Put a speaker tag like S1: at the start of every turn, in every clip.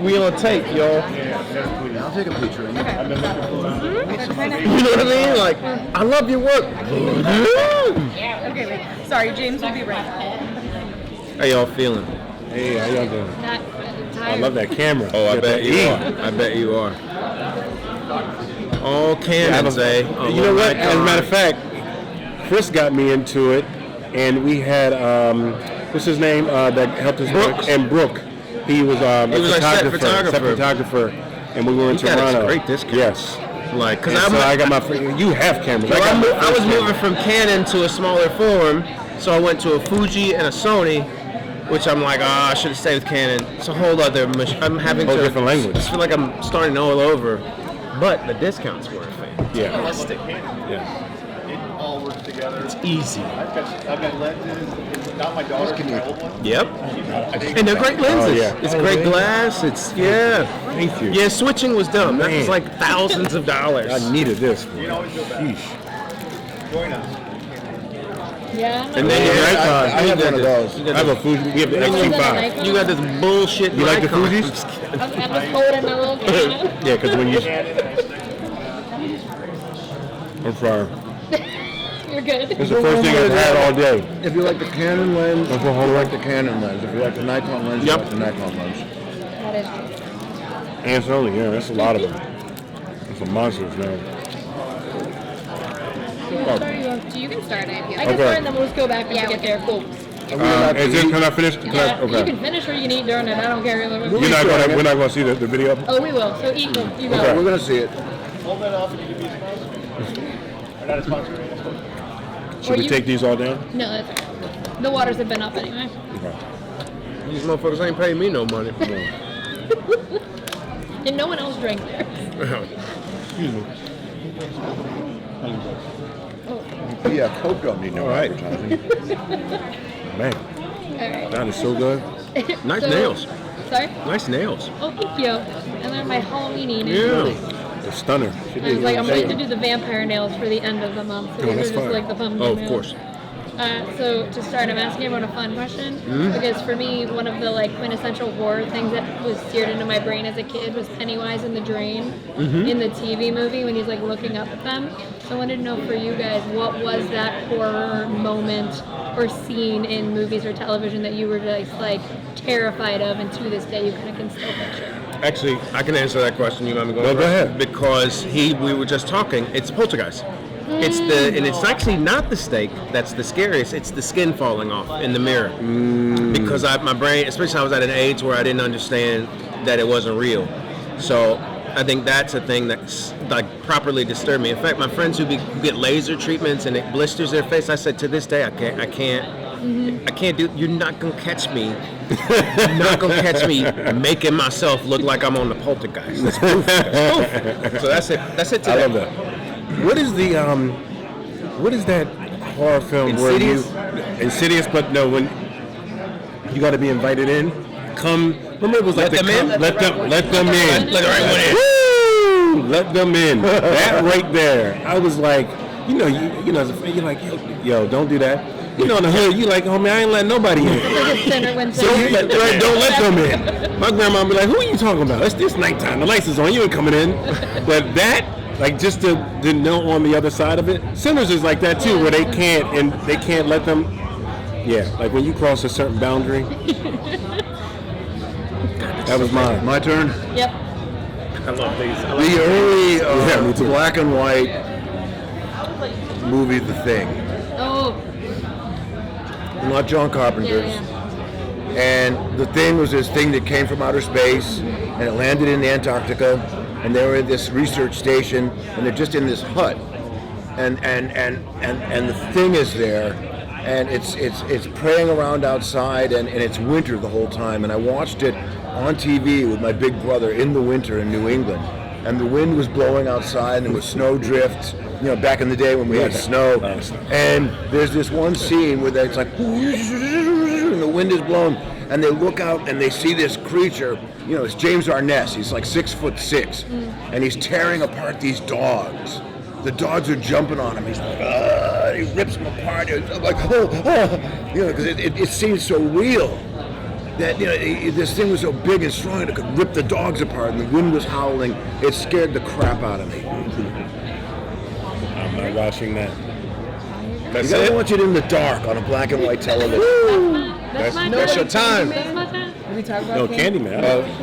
S1: we on tape, y'all.
S2: I'll take a picture.
S3: Okay.
S1: You know what I mean? Like, I love your work.
S3: Okay, wait. Sorry, James will be right.
S1: How y'all feeling?
S4: Hey, how y'all doing?
S5: Not
S4: I love that camera.
S1: Oh, I bet you are. I bet you are. All cannons, eh?
S4: You know what? As a matter of fact, Chris got me into it, and we had what's his name that helped us?
S1: Brooks.
S4: And Brooke. He was a
S1: set
S4: photographer, and we were in Toronto.
S1: A great discount.
S4: Yes.
S1: Like, cause
S4: I got my. You have cameras.
S1: So I was moving from Canon to a smaller form, so I went to a Fuji and a Sony, which I'm like, I should have stayed with Canon. It's a whole other. I'm having
S4: whole
S1: to
S4: different language.
S1: I feel like I'm starting all over, but the discounts were
S4: fantastic.
S1: Yeah.
S6: It all works together.
S1: It's easy.
S6: I've got lenses. Not my daughter can hold one.
S1: Yep. And they're great lenses.
S4: Oh, yeah.
S1: It's great glass. It's
S4: Thank you.
S1: Yeah, switching was dumb. That was like thousands of dollars.
S4: I needed this.
S6: You can always go back.
S4: Sheesh.
S6: Join us.
S5: Yeah.
S1: And then you
S2: I have one of those.
S4: I have a Fuji. We have the XT5.
S1: You got this bullshit.
S4: You like the
S1: Nikon.
S4: Fujis?
S5: I'm just holding my little camera.
S4: Yeah, because when you. I'm sorry.
S5: You're good.
S4: It's the first thing I've had all day.
S2: If you like the Canon lens,
S4: That's a
S2: you
S4: whole
S2: like the Canon lens. If you like the Nikon lens, you like the Nikon lens.
S5: That is true.
S4: And Sony, yeah, that's a lot of them. That's some monsters, man.
S5: You can start it. I can
S4: Okay.
S5: start and then we'll just go back and get there. Cool.
S4: Can I finish?
S5: You can finish or you can eat during it. I don't care.
S4: We're not going to see the video?
S5: Oh, we will. So eat. You go.
S4: Okay.
S2: We're going to see it.
S6: Hold that off and you can be a sponsor. Or not a sponsor.
S4: Should we take these all down?
S5: No, that's okay. The waters have been up anyway.
S4: Okay.
S1: These motherfuckers ain't paying me no money.
S5: And no one else drank there.
S4: Excuse me.
S2: Yeah, Coke don't need no advertising.
S4: Man,
S5: All right.
S4: that is so good.
S1: Nice nails.
S5: Sorry?
S1: Nice nails.
S5: Oh, thank you. And they're my Halloween nails.
S1: Yeah.
S4: It's stunning.
S5: I was like, I'm waiting to do the vampire nails for the end of the month. So these
S4: that's
S5: are just
S4: fine.
S5: like the pumpkin
S1: Oh, of
S5: nails.
S1: course.
S5: So to start, I'm asking everyone a fun question because for me, one of the like quintessential horror things that was seared into my brain as a kid was Pennywise in the Drain in the TV movie when he's like looking up at them. So I wanted to know for you guys, what was that horror moment or scene in movies or television that you were just like terrified of, and to this day you kind of can still picture?
S1: Actually, I can answer that question. You want me to go
S4: No, go
S1: first?
S4: ahead.
S1: Because we were just talking. It's Poltergeist. And it's actually not the steak that's the scariest. It's the skin falling off in the mirror. Because my brain, especially I was at an age where I didn't understand that it wasn't real. So I think that's a thing that's like properly disturbed me. In fact, my friends who get laser treatments and it blisters their face, I said to this day, I can't do. You're not gonna catch me. You're not gonna catch me making myself look like I'm on the Poltergeist. That's proof. So that's it. That's it today.
S4: I love that. What is that horror film
S1: Insidious?
S4: where you Insidious? But no, when you got to be invited in. Remember it was like
S1: Let them in?
S4: Let them in.
S1: Let the right one in.
S4: Woo! Let them in. That right there. I was like, you know, as a friend, you're like, yo, don't do that. You know, in the hood, you like, homie, I ain't letting nobody in. Don't let them in. My grandma be like, who are you talking about? It's nighttime. The lights is on. You ain't coming in. But that. Like just to know on the other side of it. Sinners is like that too, where they can't let them. Yeah, like when you cross a certain boundary. That was mine.
S2: My turn?
S5: Yep.
S1: I love these.
S2: The early
S4: me too.
S2: black and white movie, The Thing.
S5: Oh.
S2: Not John Carpenter's.
S5: Yeah.
S2: And The Thing was this thing that came from outer space, and it landed in Antarctica, and they were at this research station, and they're just in this hut, and the thing is there, and it's preying around outside, and it's winter the whole time. And I watched it on TV with my big brother in the winter in New England, and the wind was blowing outside, and there was snow drifts, you know, back in the day when we had snow. And there's this one scene where it's like, and the wind is blowing, and they look out and they see this creature. You know, it's James Arness. He's like 6'6", and he's tearing apart these dogs. The dogs are jumping on him. He's like, he rips them apart. I'm like, you know, because it seems so real. that this thing was so big and strong it could rip the dogs apart, and the wind was howling. It scared the crap out of me.
S4: I'm not watching that.
S2: You gotta watch it in the dark on a black and white television.
S1: That's your time.
S3: Did we talk about
S4: No, Candyman.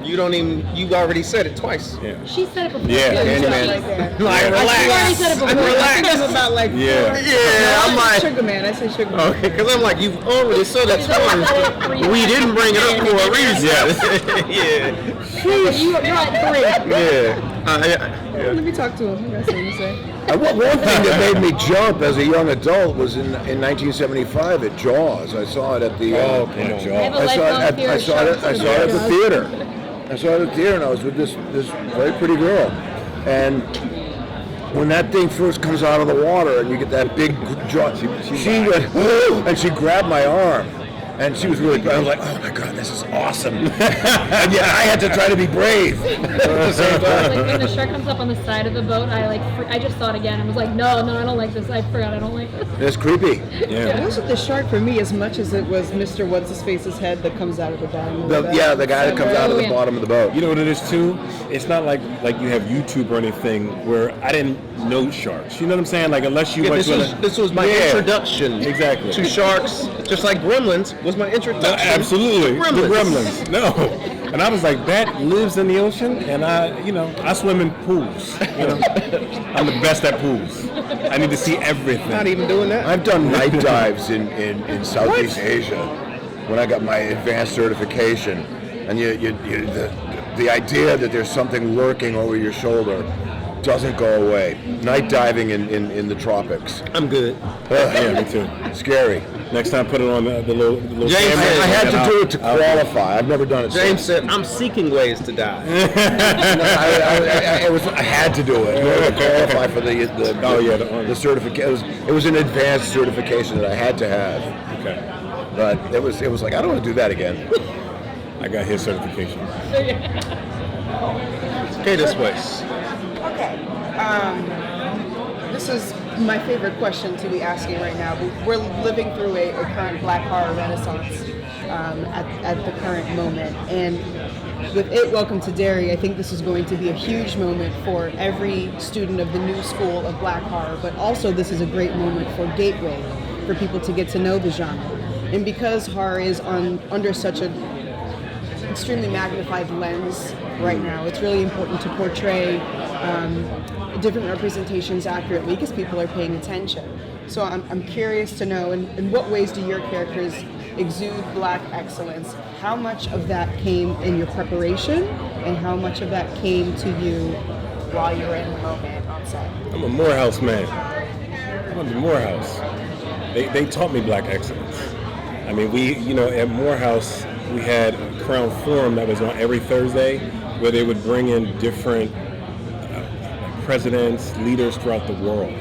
S1: You don't even. You already said it twice.
S4: Yeah.
S5: She said it before.
S4: Yeah,
S1: Candyman. Like,
S5: She already
S1: relax.
S5: said it before.
S3: I think I'm about like
S4: Yeah.
S1: Yeah, I'm like.
S3: Sugar Man. I say Sugar Man.
S1: Okay, because I'm like, you've already said it twice. We didn't bring it up for a reason. Yeah.
S5: You brought 3.
S1: Yeah.
S3: Let me talk to him. That's what you say.
S2: One thing that made me jump as a young adult was in 1975 at Jaws. I saw it at the.
S4: Oh, come on.
S5: I have a
S2: I saw
S5: lifelong
S2: it.
S5: fear
S2: I
S5: of
S2: saw it.
S5: sharks.
S2: I saw it at the theater. I saw it at the theater, and I was with this very pretty girl, and when that thing first comes out of the water, and you get that big jaw, she went, "Whoa," and she grabbed my arm. And she was really good. I was like, oh my God, this is awesome. And yet I had to try to be brave at the same time.
S5: Like when the shark comes up on the side of the boat, I just saw it again. I was like, no, I don't like this. I forgot I don't like this.
S2: It's creepy.
S3: It wasn't the shark for me as much as it was Mr. What's-His-Face's head that comes out of the bottom of the boat.
S2: The guy that comes out of the bottom of the boat.
S4: You know what it is too? It's not like you have YouTube or anything where I didn't know sharks. You know what I'm saying? Like unless you went to
S1: This was my introduction
S4: Exactly.
S1: to sharks, just like Gremlins was my introduction.
S4: No, absolutely.
S1: to
S4: The Gremlins. No. And I was like, that lives in the ocean, and I swim in pools. I'm the best at pools. I need to see everything.
S1: Not even doing that.
S2: I've done night dives in Southeast Asia when I got my advanced certification, and the idea that there's something lurking over your shoulder doesn't go away. Night diving in the tropics.
S1: I'm good.
S4: Yeah, me too.
S2: Scary.
S4: Next time, put it on the little
S1: James
S4: camera.
S1: said-
S2: I had to do it to qualify. I've never done it.
S1: James
S2: since.
S1: said, I'm seeking ways to die.
S2: I had to do it in order to qualify for the certification. It was an advanced certification that I had to have.
S4: Okay.
S2: But it was like I don't want to do that again.
S4: I got his certification.
S1: Okay, this way.
S3: Okay. This is my favorite question to be asking right now. We're living through a current black horror renaissance at the current moment. And with It Welcome to Derry, I think this is going to be a huge moment for every student of the new school of black horror, but also this is a great moment for Gateway, for people to get to know the genre. And because horror is under such an extremely magnified lens right now, it's really important to portray different representations accurately because people are paying attention. So I'm curious to know, in what ways do your characters exude black excellence? How much of that came in your preparation, and how much of that came to you while you were in the moment on set?
S4: I'm a Morehouse man. I went to Morehouse. They taught me black excellence. I mean, at Morehouse, we had a Crown Forum that was on every Thursday where they would bring in different presidents, leaders throughout the world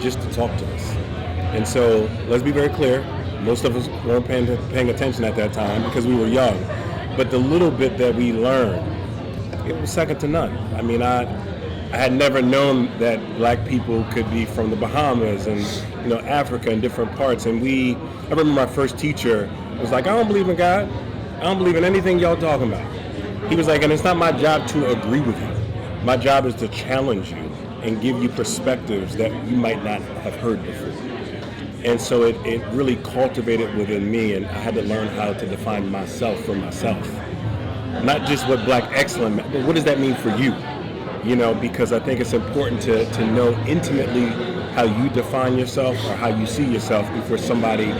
S4: just to talk to us. And so, let's be very clear, most of us weren't paying attention at that time because we were young. But the little bit that we learned, it was second to none. I mean, I had never known that black people could be from the Bahamas and Africa and different parts. And I remember my first teacher was like, I don't believe in God. I don't believe in anything y'all talking about. He was like, and it's not my job to agree with you. My job is to challenge you and give you perspectives that you might not have heard before. And so it really cultivated within me, and I had to learn how to define myself for myself. Not just what black excellence meant, but what does that mean for you? Because I think it's important to know intimately how you define yourself or how you see yourself before somebody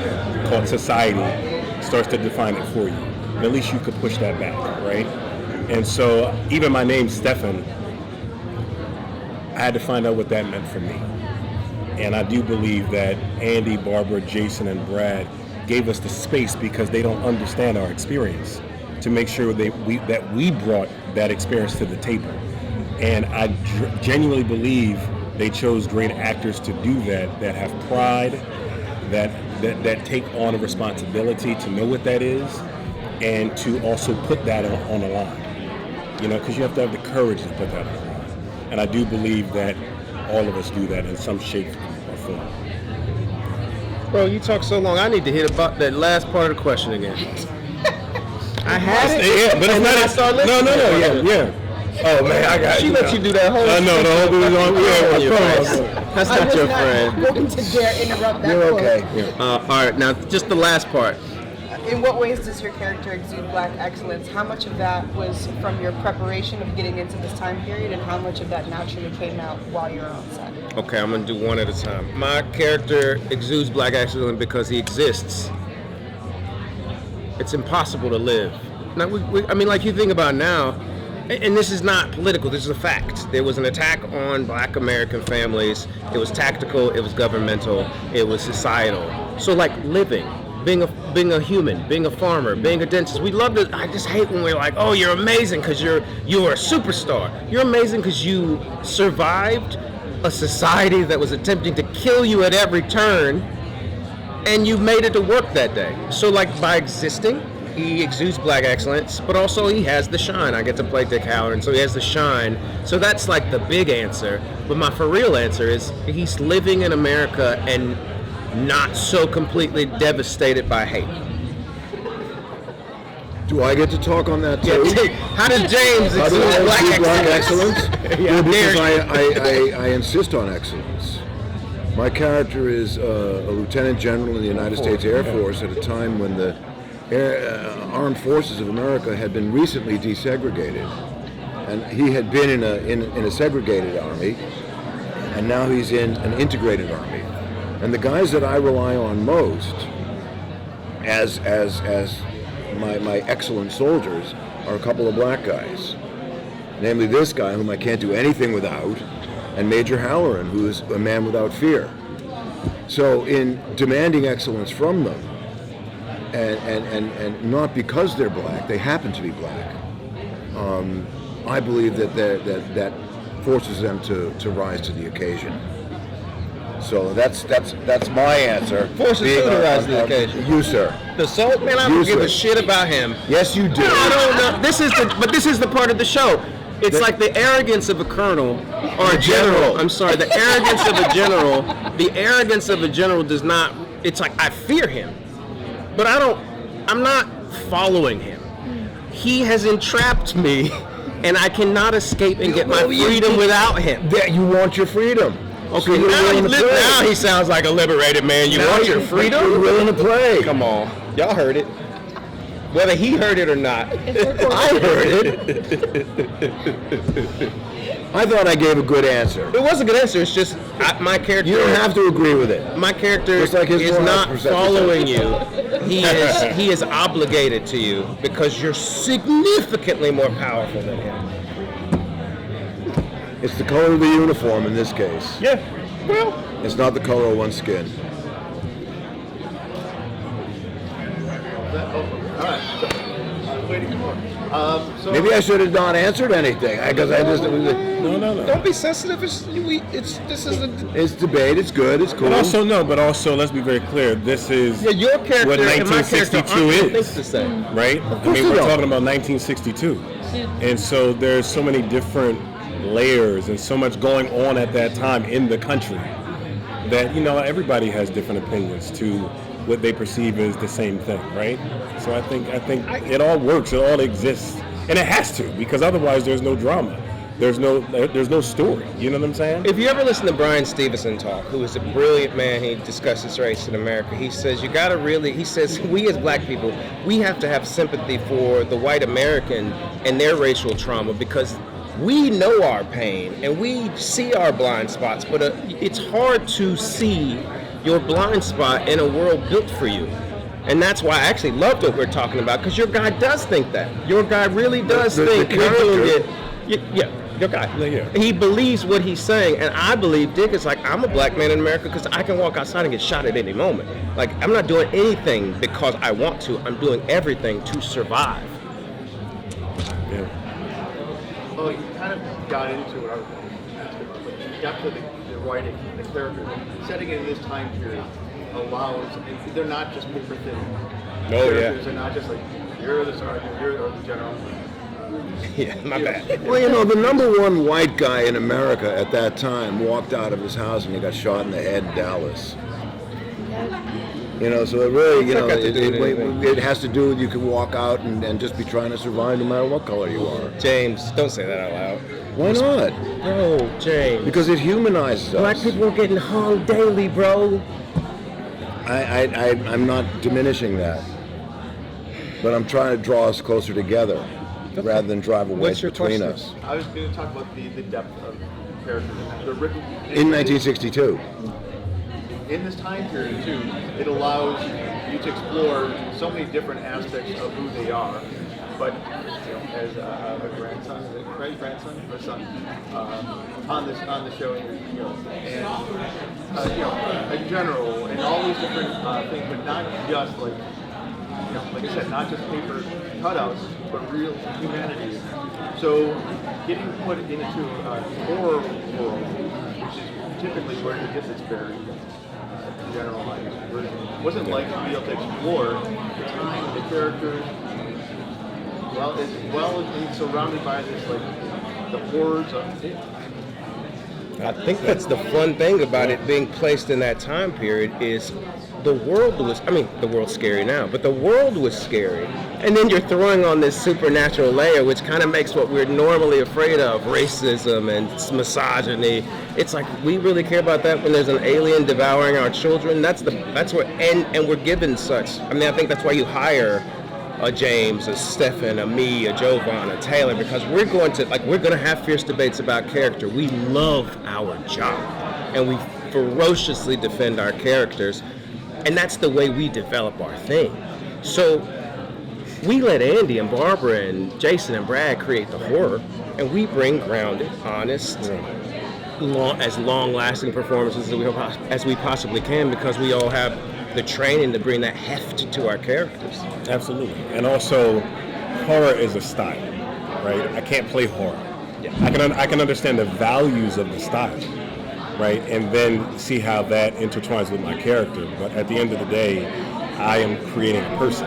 S4: called society starts to define it for you. And at least you could push that back, right? And so even my name, Stefan, I had to find out what that meant for me. And I do believe that Andy, Barbara, Jason, and Brad gave us the space because they don't understand our experience to make sure that we brought that experience to the table. And I genuinely believe they chose great actors to do that have pride, that take on a responsibility to know what that is, and to also put that on the line. Because you have to have the courage to put that on the line. And I do believe that all of us do that in some shape or form.
S1: Bro, you talk so long. I need to hit about that last part of the question again. I had it.
S4: Yeah, but it's not.
S1: I started listening.
S4: No, yeah. Oh man, I got.
S1: She let you do that whole.
S4: I know the whole movie on.
S1: That's not your friend.
S3: I was not going to dare interrupt that.
S2: You're
S3: quote.
S2: okay.
S1: All right, now just the last part.
S3: In what ways does your character exude Black excellence? How much of that was from your preparation of getting into this time period, and how much of that naturally came out while you were on set?
S1: Okay, I'm gonna do one at a time. My character exudes Black excellence because he exists. It's impossible to live. Now, I mean, like you think about now, and this is not political, this is a fact. There was an attack on Black American families. It was tactical, it was governmental, it was societal. So like living, being a human, being a farmer, being a dentist. We love to, I just hate when we're like, oh, you're amazing because you're a superstar. You're amazing because you survived a society that was attempting to kill you at every turn, and you made it to work that day. So like by existing, he exudes Black excellence, but also he has the shine. I get to play Dick Hallorann, so he has the shine. So that's like the big answer. But my for real answer is he's living in America and not so completely devastated by hate.
S2: Do I get to talk on that too?
S1: Yeah, how does James
S2: How do
S1: exude
S2: I
S1: Black
S2: exude Black
S1: excellence?
S2: excellence?
S1: Yeah,
S2: Well, because
S1: Derry.
S2: I insist on excellence. My character is a lieutenant general in the United States Air Force at a time when the armed forces of America had been recently desegregated, and he had been in a segregated army, and now he's in an integrated army. And the guys that I rely on most, as my excellent soldiers, are a couple of Black guys, namely this guy whom I can't do anything without, and Major Hallorann, who is a man without fear. So in demanding excellence from them, and not because they're Black, they happen to be Black, I believe that forces them to rise to the occasion. So that's my answer.
S1: Forces who to rise to the occasion?
S2: You, sir.
S1: The soul? Man, I don't give a shit about him.
S2: Yes, you do.
S1: I don't know. This is the part of the show. It's like the arrogance of a colonel or a general. I'm sorry, the arrogance of a general. The arrogance of a general does not. It's like I fear him, but I'm not following him. He has entrapped me, and I cannot escape and get my freedom without him.
S2: You want your freedom.
S1: Okay,
S2: So you're willing to play.
S1: now he sounds like a liberated man. You want your freedom?
S2: You're willing to play.
S1: Come on, y'all heard it. Whether he heard it or not,
S2: I heard it. I thought I gave a good answer.
S1: it was a good answer. It's just my character.
S2: You don't have to agree with it.
S1: My character
S2: Just like his
S1: is
S2: wife,
S1: not
S2: perception.
S1: following you. He is obligated to you because you're significantly more powerful than him.
S2: It's the color of the uniform in this case.
S1: Yeah. Well,
S2: It's not the color of one's skin. Maybe I should have not answered anything because I just.
S4: No.
S1: don't be sensitive. This is
S2: It's debate. It's good. It's cool.
S4: But also, let's be very clear. This is
S1: your character
S4: what
S1: and my character
S4: 1962
S1: aren't
S4: is,
S1: the same.
S4: right? I mean,
S2: they
S4: we're
S2: don't.
S4: talking about 1962, and so there's so many different layers and so much going on at that time in the country that everybody has different opinions to what they perceive as the same thing, right? So I think it all works. It all exists, and it has to, because otherwise there's no drama. There's no story. You know what I'm saying?
S1: If you ever listen to Brian Stevenson talk, who is a brilliant man, he discusses race in America. He says he says we as Black people, we have to have sympathy for the white American and their racial trauma because we know our pain and we see our blind spots, but it's hard to see your blind spot in a world built for you. And that's why I actually loved what we're talking about, because your guy does think that. Your guy really does think we're doing it. Yeah, your guy.
S4: Yeah.
S1: He believes what he's saying, and I believe Dick is like, I'm a Black man in America because I can walk outside and get shot at any moment. Like, I'm not doing anything because I want to. I'm doing everything to survive.
S4: Yeah.
S6: Well, you kind of got into what I was asking, but you got to the writing, the character, setting it in this time period allows, they're not just paper thin. Characters are not just like, you're the sergeant, you're the general.
S1: Yeah, my bad.
S2: Well, the number one white guy in America at that time walked out of his house and he got shot in the head in Dallas. You know, so it really, you
S1: It's
S2: know,
S1: not got to do with anything.
S2: it has to do with you can walk out and just be trying to survive no matter what color you are.
S1: James, don't say that out loud.
S2: Why not?
S1: Bro, James.
S2: Because it humanizes us.
S1: Black people are getting hung daily, bro.
S2: I'm not diminishing that, but I'm trying to draw us closer together rather than drive a wedge between us.
S6: I was going to talk about the depth of characters. The written
S2: In 1962.
S6: In this time period too, it allows you to explore so many different aspects of who they are. But you know, as a grandson, is it Craig's grandson or son on the show, you know, and you know, in general, and all these different things, but not just like, you know, like I said, not just paper cutouts, but real humanity. So getting put into a horror world, which is typically where you get this very generalized version, wasn't like to be able to explore the time, the characters, as well as being surrounded by this, like, the horrors of it.
S1: I think that's the fun thing about it being placed in that time period is the world was, I mean, the world's scary now, but the world was scary. And then you're throwing on this supernatural layer, which kind of makes what we're normally afraid of, racism and misogyny. It's like, we really care about that when there's an alien devouring our children. That's where, and we're given such. I mean, I think that's why you hire a James, a Stephen, a me, a Jovan, a Taylor, because we're going to have fierce debates about character. We love our job, and we ferociously defend our characters, and that's the way we develop our thing. So we let Andy and Barbara and Jason and Brad create the horror, and we bring grounded, honest, as long-lasting performances as we possibly can, because we all have the training to bring that heft to our characters.
S4: Absolutely. And also, horror is a style, right? I can't play horror.
S1: Yeah.
S4: I can understand the values of the style, right? And then see how that intertwines with my character. But at the end of the day, I am creating a person.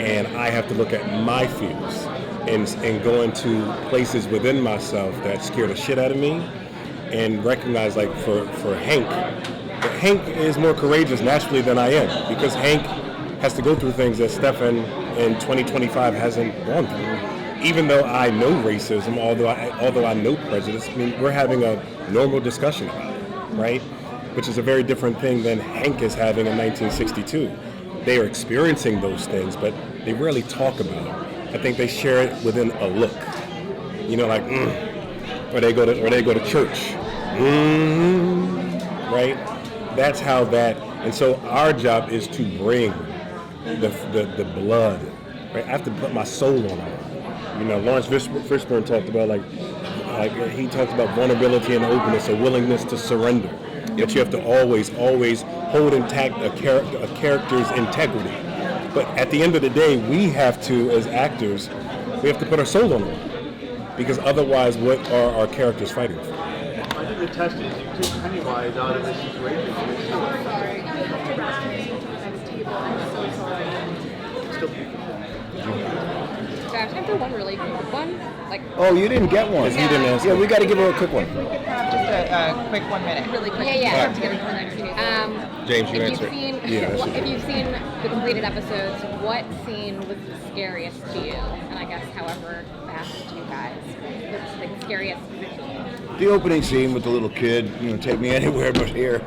S4: And I have to look at my fears and go into places within myself that scare the shit out of me, and recognize, like, for Hank is more courageous naturally than I am, because Hank has to go through things that Stefan in 2025 hasn't gone through. Even though I know racism, although I know prejudice, I mean, we're having a normal discussion about it, right? Which is a very different thing than Hank is having in 1962. They are experiencing those things, but they rarely talk about it. I think they share it within a look, you know, like, or they go to church, right? That's how that, and so our job is to bring the blood, right? I have to put my soul on it. You know, Lawrence Fishburne talked about, like he talked about vulnerability and openness, a willingness to surrender. That you have to always hold intact a character's integrity. But at the end of the day, we have to, as actors, we have to put our soul on it, because otherwise, what are our characters fighting for?
S6: I think the test is you take Pennywise out of this situation.
S3: Sorry, I have to rush to the next table. I'm so sorry.
S6: Still beautiful.
S7: I have time for one really quick one. Like,
S2: Oh, you didn't get one.
S4: Because you didn't ask
S2: Yeah,
S4: me.
S2: we got to give her a quick one.
S8: Just a quick 1 minute.
S7: really quick. Yeah. To get into the next few days.
S1: James, you
S7: if
S1: answer.
S7: you've seen, if you've seen the completed episodes, what scene was the scariest to you? And I guess however fast you guys, the scariest visual.
S2: The opening scene with the little kid, you know, take me anywhere but here.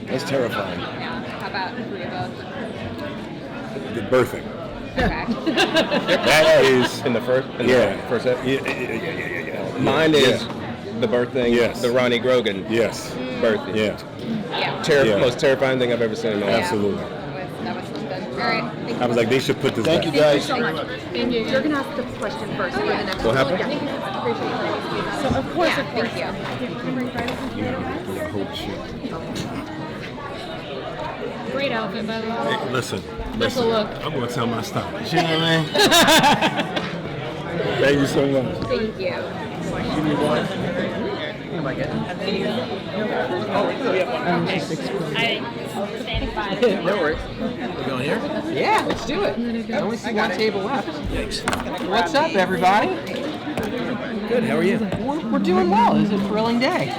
S2: That's terrifying.
S7: Yeah. How about for you both?
S4: The birthing.
S7: Okay.
S4: That is,
S1: In the first episode?
S4: yeah.
S1: Mine is the birth thing,
S4: Yes.
S1: the Ronnie Grogan
S4: Yes.
S1: birth.
S4: Yeah.
S7: Yeah.
S4: Yeah.
S1: Most terrifying thing I've ever seen in my life.
S4: Absolutely.
S7: That was good. All right. Thank you.
S4: I was like, they should put this
S2: Thank you,
S4: back.
S2: guys.
S3: so much. Thank you. You're gonna ask the question first for the next
S1: What
S3: one.
S1: happened?
S3: Yeah.
S7: Appreciate it.
S3: So of course,
S7: Yeah, thank you.
S2: Holy shit.
S5: Great outfit, by the way.
S4: Hey, listen.
S5: Just a look.
S4: I'm going to tell my story. You know what I mean? Thank you so much.
S7: Thank you.
S8: No worries. We going here? Yeah, let's do it. I only see one table left. What's up, everybody? Good. How are you? We're doing well. It's a thrilling day.